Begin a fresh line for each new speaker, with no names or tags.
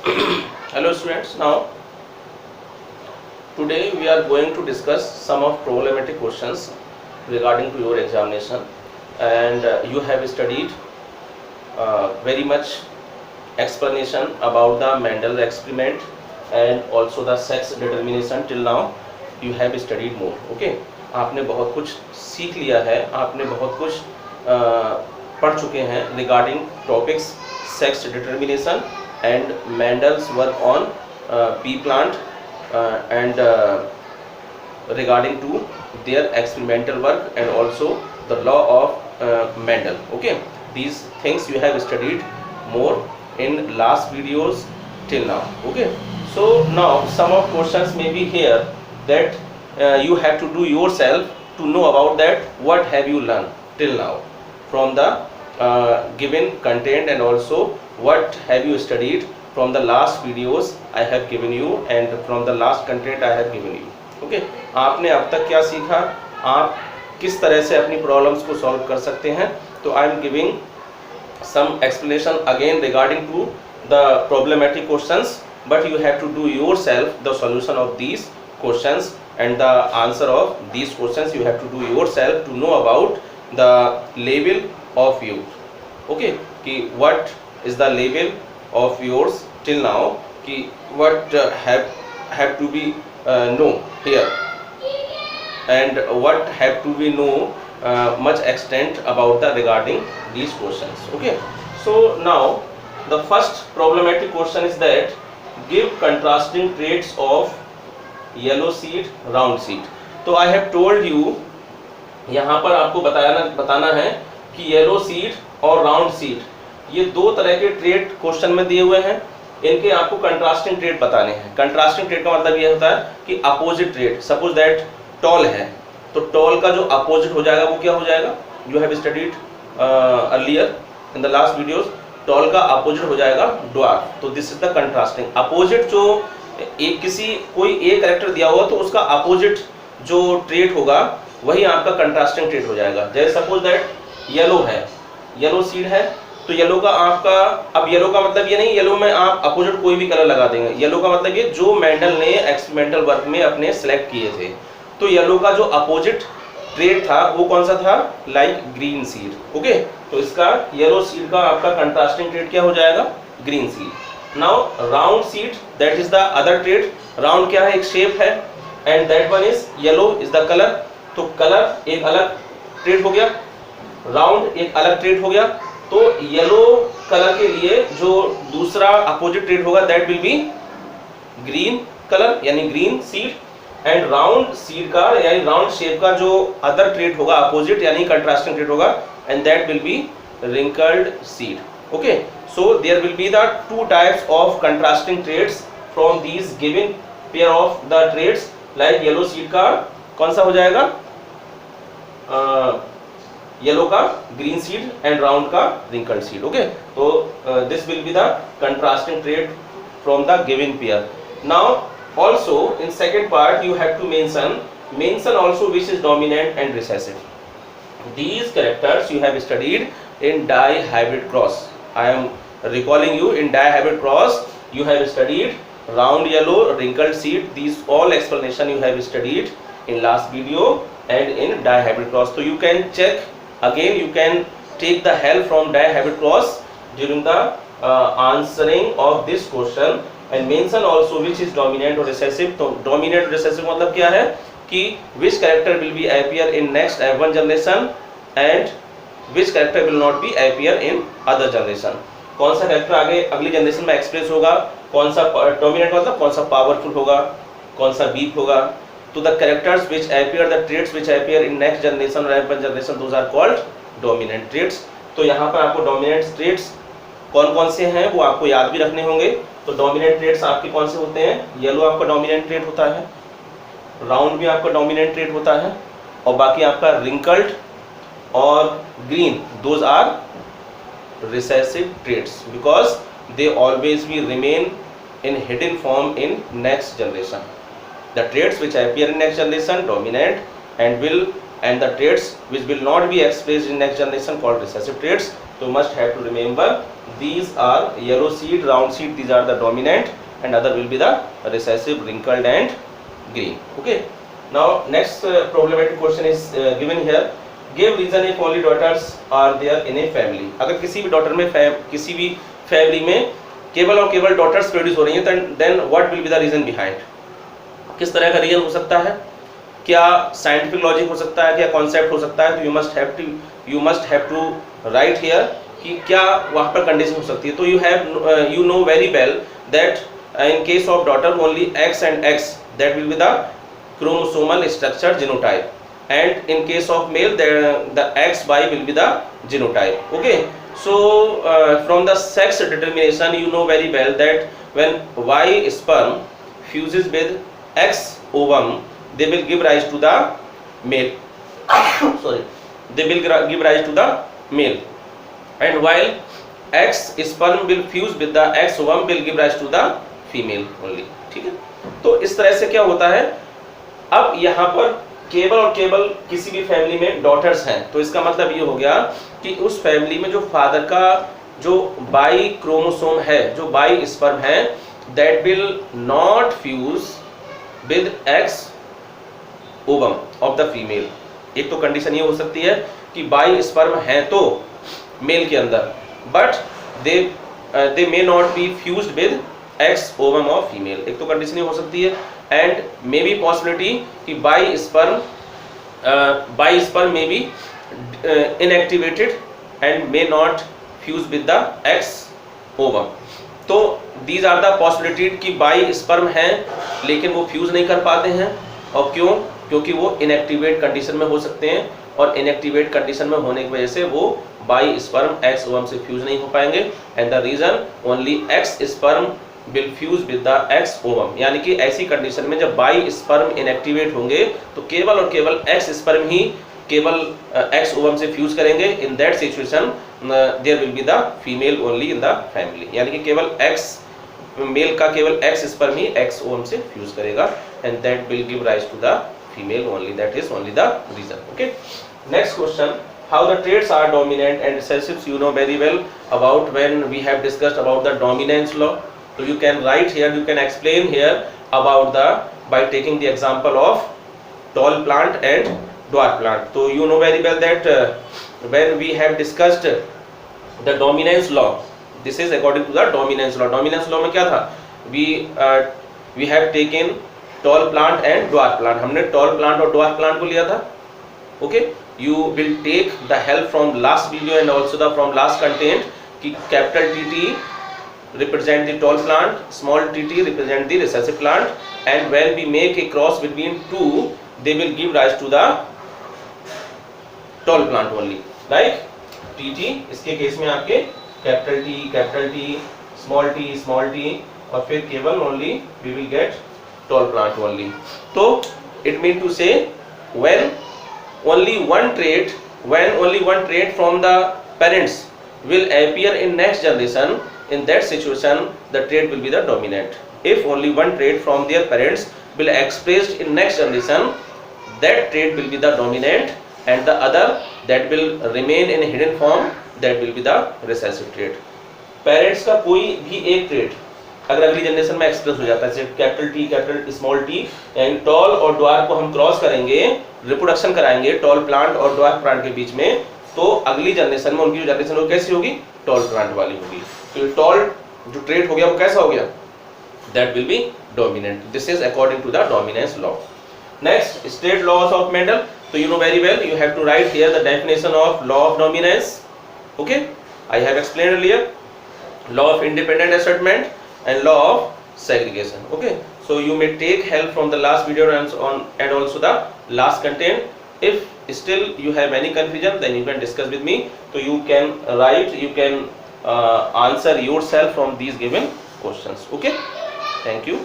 Hello students, now today we are going to discuss some of problematic questions regarding to your examination, and you have studied very much explanation about the Mendel experiment and also the sex determination. Till now you have studied more. Okay, आपने बहुत कुछ सीख लिया है, आपने बहुत कुछ पढ़ चुके हैं regarding topics sex determination and Mendel's work on pea plant and regarding to their experimental work and also the law of Mendel. Okay, these things you have studied more in last videos till now. Okay, so now some of questions may be here that you have to do yourself to know about that what have you learned till now from the given content, and also what have you studied from the last videos I have given you and from the last content I have given you. Okay, आपने अब तक क्या सीखा, आप किस तरह से अपनी प्रॉब्लम्स को सॉल्व कर सकते हैं. तो I am giving some explanation again regarding to the problematic questions, but you have to do yourself the solution of these questions and the answer of these questions you have to do yourself to know about the level of you. Okay, कि what is the level of yours till now, कि what have to be know here and what have to be know much extent about the regarding these questions. Okay, so now the first problematic question is that give contrasting traits of yellow seed, round seed. तो I have told you, यहाँ पर आपको बताना है कि yellow seed और round seed ये दो तरह के ट्रेट क्वेश्चन में दिए हुए हैं, इनके आपको कंट्रास्टिंग ट्रेट बताने हैं. कंट्रास्टिंग ट्रेट का मतलब ये होता है कि opposite trait. Suppose that toll है तो टॉल का जो अपोजिट हो जाएगा वो क्या हो जाएगा. You have studied earlier in the last videos, tall का अपोजिट हो जाएगा ड्वार्फ. तो this is the contrasting. Opposite जो एक किसी कोई एक कैरेक्टर दिया हुआ तो उसका अपोजिट जो ट्रेट होगा वही आपका कंट्रास्टिंग ट्रेट हो जाएगा. जैसे सपोज दैट येलो है, येलो सीड है, तो येलो का आपका, अब येलो का मतलब ये नहीं येलो में आप अपोजिट कोई भी कलर लगा देंगे. येलो का मतलब ये जो मेंडल ने एक्सपेरिमेंटल वर्क में अपने सेलेक्ट किए थे. तो येलो का जो अपोजिट ट्रेट था वो कौन सा था, लाइक ग्रीन सीड. ओके, तो इसका येलो सीड का आपका कंट्रास्टिंग ट्रेट क्या हो जाएगा, green seed. Now round seed that is the other trait. Round क्या है, एक शेप है, and that one is yellow is the colour. तो कलर एक अलग ट्रेट हो गया, राउंड एक अलग ट्रेट हो गया. तो येलो कलर के लिए जो दूसरा अपोजिट ट्रेट होगा that will be green colour यानी green seed, and round seed का यानी राउंड शेप का जो अदर ट्रेट होगा अपोजिट यानी कंट्रास्टिंग ट्रेट होगा, and that will be wrinkled seed. Okay, so there will be the two types of contrasting traits from these given pair of the traits. like yellow seed का कौन सा हो जाएगा, yellow का green seed and round का wrinkled seed. Okay, तो this will be the contrasting trait from the given pair. Now also in second part you have to mention also which is dominant and recessive. These characters you have studied in dihybrid cross. I am recalling you, in dihybrid cross you have studied round yellow, wrinkled seed. These all explanation you have studied in last video and in dihybrid cross. So you can check again, you can take the help from dihybrid cross during the answering of this question, and mention also which is dominant or recessive. तो dominant recessive मतलब क्या है कि which character will be appear in next F1 generation and which character will not be appear in other generation. कौन सा character आगे अगली generation में एक्सप्रेस होगा, कौन सा डोमिनेंट मतलब कौन सा पावरफुल होगा, कौन सा वीक होगा. तो the characters which appear, the traits which appear in next generation or F1 generation, those are called dominant traits. तो यहाँ पर आपको dominant traits कौन कौन से हैं वो आपको याद भी रखने होंगे. तो डोमिनेंट ट्रेट्स आपके कौन से होते हैं, येलो आपका डोमिनेंट ट्रेट होता है, राउंड भी आपका डोमिनेंट ट्रेट होता है, और बाकी आपका रिंकल्ड और green those are recessive traits because they always be remain in hidden form in next generation. The traits which appear in next generation dominant and the traits which will not be expressed in next generation called recessive traits. So must have to remember these are yellow seed, round seed, these are the dominant, and other will be the recessive, wrinkled and green. Okay, now next problematic question is given here. Give reason if only daughters are there in a family. अगर किसी भी daughter में किसी भी family में केवल और केवल डॉटर्स प्रोड्यूस हो रही हैं, then what will be the reason behind? किस तरह का रीजन हो सकता है? क्या साइंटिफिक लॉजिक हो सकता है, क्या कॉन्सेप्ट हो सकता है? तो you must have to write here कि क्या वहाँ पर कंडीशन हो सकती है. तो you know very well that in case of daughter only X and X, that will be the chromosomal structure genotype, and in case of male the XY will be the genotype. Okay, so from the sex determination you know very well that when Y sperm fuses with X ovum, they will give rise to the male. Sorry, they will give rise to the male, and while X sperm will fuse with the X ovum will give rise to the female only. ठीक है, तो इस तरह से क्या होता है, अब यहाँ पर केवल और केवल किसी भी फैमिली में डॉटर्स हैं, तो इसका मतलब ये हो गया कि उस फैमिली में जो फादर का जो बाई क्रोमोसोम है, जो बाई स्पर्म है, that will not fuse with x ovum of the female. एक तो कंडीशन ये हो सकती है कि बाई स्पर्म है तो मेल के अंदर, but they may not be fused with x ovum of female. एक तो कंडीशन ये हो सकती है, एंड मे बी पॉसिबिलिटी कि by sperm may be inactivated and may not fuse with the X ovum. तो दीज आर द पॉसिबिलिटी कि by sperm हैं लेकिन वो फ्यूज नहीं कर पाते हैं. और क्यों? क्योंकि वो इनएक्टिवेट कंडीशन में हो सकते हैं, और इनएक्टिवेट कंडीशन में होने की वजह से वो बाई स्पर्म एक्स ओवम से फ्यूज नहीं हो पाएंगे. And the reason only X sperm will fuse with the X ovum, यानी कि ऐसी कंडीशन में जब बाई स्पर्म इनएक्टिवेट होंगे तो केवल और केवल एक्स स्पर्म ही केवल एक्स ओवम से फ्यूज करेंगे. In that situation there will be the female only in the family, यानी कि केवल एक्स मेल का केवल एक्स स्पर्म ही एक्स ओवम से फ्यूज करेगा, and that will give rise to the female only. That is only the reason. Okay, next question. How the traits are dominant and recessive you know very well about when we have discussed about the dominance law. So you can write here, you can explain here about the by taking the example of tall plant and dwarf plant. So you know very well that when we have discussed the dominance law, this is according to the dominance law. Dominance law में क्या था? We have taken tall plant and dwarf plant. हमने tall plant और dwarf plant को लिया था. Okay, you will take the help from last video and also the from last content कि capital TT represent the tall plant, small TT represent the recessive plant, and when we make a cross between two, they will give rise to the tall plant only. Like TT इसके case में आपके capital T, small t, और फिर केवल only we will get tall plant only. तो it mean to say when only one trait from the parents will appear in next generation, in that situation the trait will be the dominant. If only one trait from their parents will expressed in next generation, that trait will be the dominant, and the other that will remain in hidden form, that will be the recessive trait. Parents का कोई भी एक trait अगर अगली generation में express हो जाता है, जैसे capital T, capital small T, and tall और ड्वार्फ को हम क्रॉस करेंगे, रिप्रोडक्शन कराएंगे टॉल प्लांट और ड्वार्फ प्लांट के बीच में, तो अगली जनरेशन में उनकी जो जनरेशन होगी कैसी होगी? टॉल प्लांट वाली होगी. तो टॉल जो ट्रेट हो गया वो कैसा हो गया? That will be dominant. This is according to the dominance law. Next, state laws of Mendel. तो you know very well, you have to write here the definition of law of dominance. Okay, I have explained earlier. Law of independent assortment and law of segregation. Okay, so you may take help from the last video and also the last content. If still you have any confusion, then you can discuss with me. So you can write, you can answer yourself from these given questions. Okay, thank you.